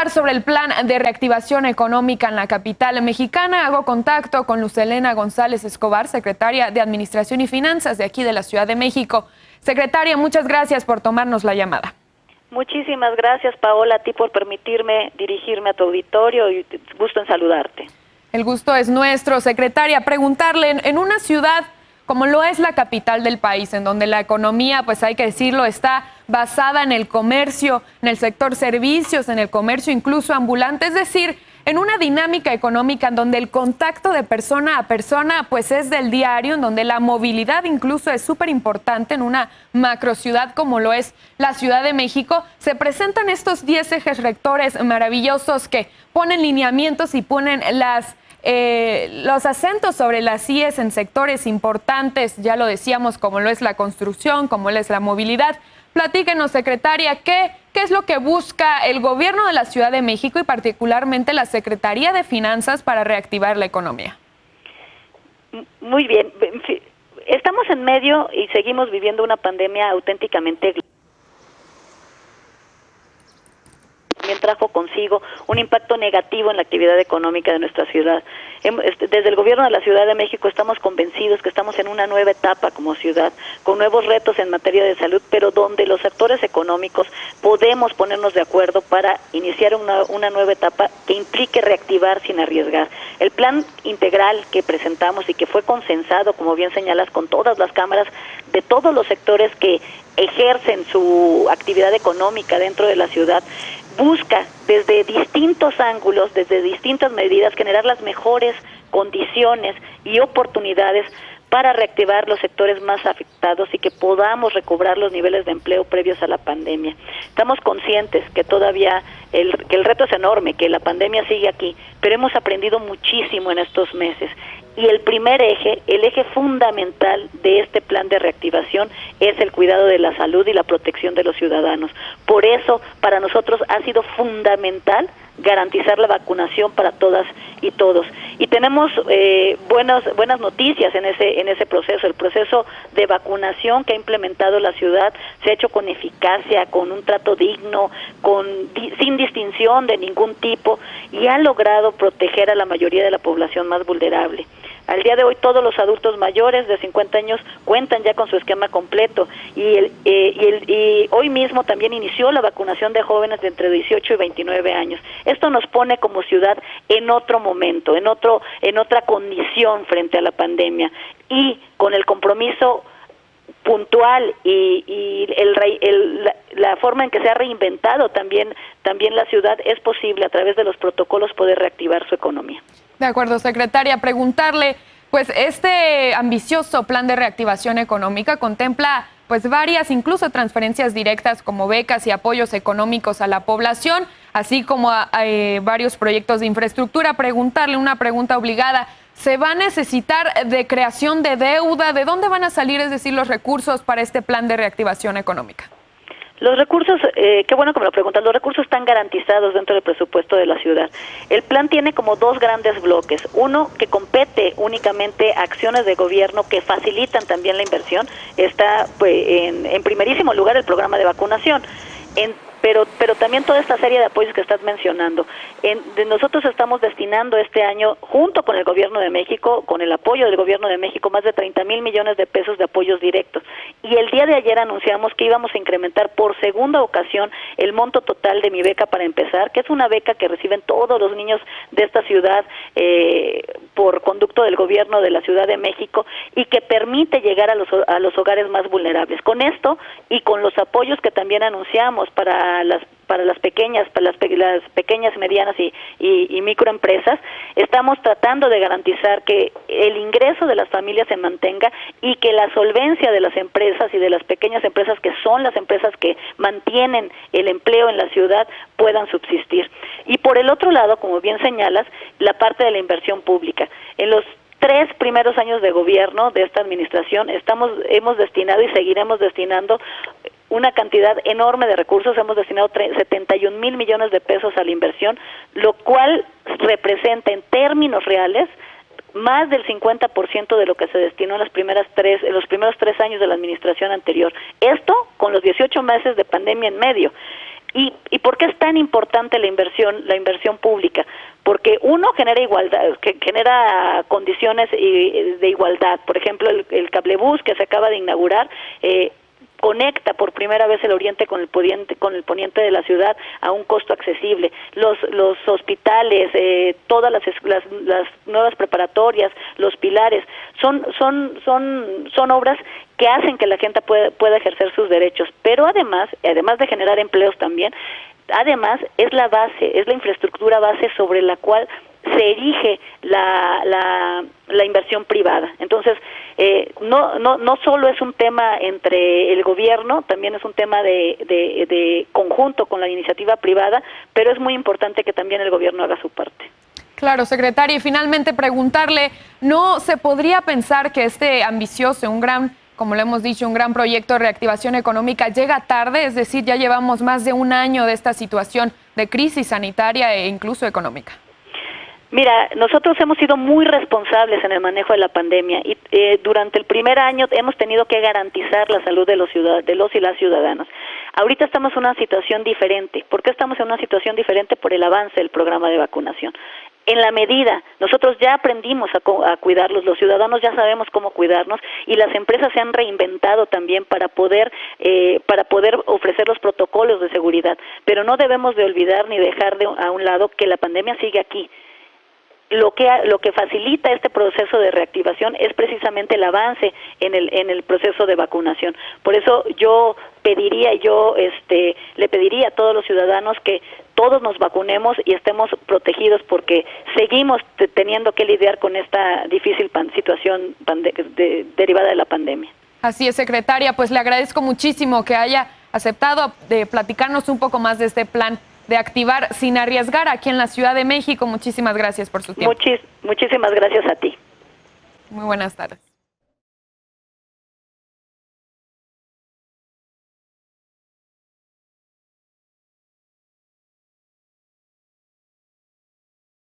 preguntar sobre el plan de reactivación económica en la capital mexicana. Hago contacto con Luz Helena González Escobar, secretaria de Administración y Finanzas de aquí de la Ciudad de México. Secretaria, muchas gracias por tomarnos la llamada. Muchísimas gracias, Paola, a ti por permitirme dirigirme a tu auditorio y gusto en saludarte. El gusto es nuestro, secretaria. Preguntarle, en una ciudad como lo es la capital del país, en donde la economía, pues hay que decirlo, está basada en el comercio, en el sector servicios, en el comercio incluso ambulante, es decir, en una dinámica económica en donde el contacto de persona a persona pues es del diario, en donde la movilidad incluso es súper importante en una macrociudad como lo es la Ciudad de México, se presentan estos 10 ejes rectores maravillosos que ponen lineamientos y ponen los acentos sobre las IES en sectores importantes, ya lo decíamos, como lo es la construcción, como lo es la movilidad. Platíquenos, secretaria, ¿qué es lo que busca el gobierno de la Ciudad de México y particularmente la Secretaría de Finanzas para reactivar la economía? Muy bien, estamos en medio y seguimos viviendo una pandemia auténticamente global. También trajo consigo un impacto negativo en la actividad económica de nuestra ciudad. Desde el gobierno de la Ciudad de México estamos convencidos que estamos en una nueva etapa como ciudad, con nuevos retos en materia de salud, pero donde los actores económicos podemos ponernos de acuerdo para iniciar una nueva etapa que implique reactivar sin arriesgar. El plan integral que presentamos y que fue consensado, como bien señalas, con todas las cámaras de todos los sectores que ejercen su actividad económica dentro de la ciudad, busca desde distintos ángulos, desde distintas medidas, generar las mejores condiciones y oportunidades para reactivar los sectores más afectados y que podamos recobrar los niveles de empleo previos a la pandemia. Estamos conscientes que todavía que el reto es enorme, que la pandemia sigue aquí, pero hemos aprendido muchísimo en estos meses. Y el primer eje, el eje fundamental de este plan de reactivación es el cuidado de la salud y la protección de los ciudadanos. Por eso, para nosotros ha sido fundamental garantizar la vacunación para todas y todos. Y tenemos buenas noticias en ese proceso. El proceso de vacunación que ha implementado la ciudad se ha hecho con eficacia, con un trato digno, sin distinción de ningún tipo, y ha logrado proteger a la mayoría de la población más vulnerable. Al día de hoy todos los adultos mayores de 50 años cuentan ya con su esquema completo y hoy mismo también inició la vacunación de jóvenes de entre 18 y 29 años. Esto nos pone como ciudad en otro momento, en otra condición frente a la pandemia, y con el compromiso puntual y la forma en que se ha reinventado también la ciudad, es posible a través de los protocolos poder reactivar su economía. De acuerdo, secretaria. Preguntarle, pues este ambicioso plan de reactivación económica contempla pues varias, incluso transferencias directas como becas y apoyos económicos a la población, así como a varios proyectos de infraestructura. Preguntarle una pregunta obligada: ¿se va a necesitar de creación de deuda? ¿De dónde van a salir, es decir, los recursos para este plan de reactivación económica? Los recursos, qué bueno que me lo preguntas, los recursos están garantizados dentro del presupuesto de la ciudad. El plan tiene como dos grandes bloques. Uno, que compete únicamente a acciones de gobierno que facilitan también la inversión. Está en primerísimo lugar el programa de vacunación. Pero también toda esta serie de apoyos que estás mencionando. Nosotros estamos destinando este año, junto con el Gobierno de México, con el apoyo del Gobierno de México, más de 30,000 millones de pesos de apoyos directos. Y el día de ayer anunciamos que íbamos a incrementar por segunda ocasión el monto total de Mi Beca para Empezar, que es una beca que reciben todos los niños de esta ciudad por conducto del Gobierno de la Ciudad de México, y que permite llegar a los hogares más vulnerables. Con esto y con los apoyos que también anunciamos para las pequeñas, medianas y microempresas, estamos tratando de garantizar que el ingreso de las familias se mantenga y que la solvencia de las empresas y de las pequeñas empresas, que son las empresas que mantienen el empleo en la ciudad, puedan subsistir. Y por el otro lado, como bien señalas, la parte de la inversión pública. En los 3 primeros años de gobierno de esta administración hemos destinado y seguiremos destinando una cantidad enorme de recursos. Hemos destinado 71,000 millones de pesos a la inversión, lo cual representa en términos reales más del 50% de lo que se destinó en los primeros 3 años de la administración anterior. Esto con los 18 meses de pandemia en medio. ¿Y por qué es tan importante la inversión pública? Porque uno genera igualdad, que genera condiciones de igualdad. Por ejemplo, el cablebús que se acaba de inaugurar conecta por primera vez el oriente con el poniente de la ciudad a un costo accesible. Los hospitales, todas las nuevas preparatorias, los pilares, son obras que hacen que la gente pueda ejercer sus derechos, pero además de generar empleos también, además es la base, es la infraestructura base sobre la cual se erige la inversión privada. Entonces, no solo es un tema entre el gobierno, también es un tema de conjunto con la iniciativa privada, pero es muy importante que también el gobierno haga su parte. Claro, secretaria, y finalmente preguntarle, ¿no se podría pensar que este ambicioso, como le hemos dicho, un gran proyecto de reactivación económica llega tarde? Es decir, ya llevamos más de un año de esta situación de crisis sanitaria e incluso económica. Mira, nosotros hemos sido muy responsables en el manejo de la pandemia y durante el primer año hemos tenido que garantizar la salud de los y las ciudadanos. Ahorita estamos en una situación diferente. ¿Por qué estamos en una situación diferente? Por el avance del programa de vacunación. En la medida, nosotros ya aprendimos a cuidarlos, los ciudadanos ya sabemos cómo cuidarnos y las empresas se han reinventado también para poder ofrecer los protocolos de seguridad. Pero no debemos de olvidar ni dejar a un lado que la pandemia sigue aquí. Lo que facilita este proceso de reactivación es precisamente el avance en el proceso de vacunación. Por eso yo le pediría a todos los ciudadanos que todos nos vacunemos y estemos protegidos, porque seguimos teniendo que lidiar con esta difícil situación derivada de la pandemia. Así es, secretaria, pues le agradezco muchísimo que haya aceptado de platicarnos un poco más de este plan de activar sin arriesgar aquí en la Ciudad de México. Muchísimas gracias por su tiempo. Muchísimas gracias a ti. Muy buenas tardes.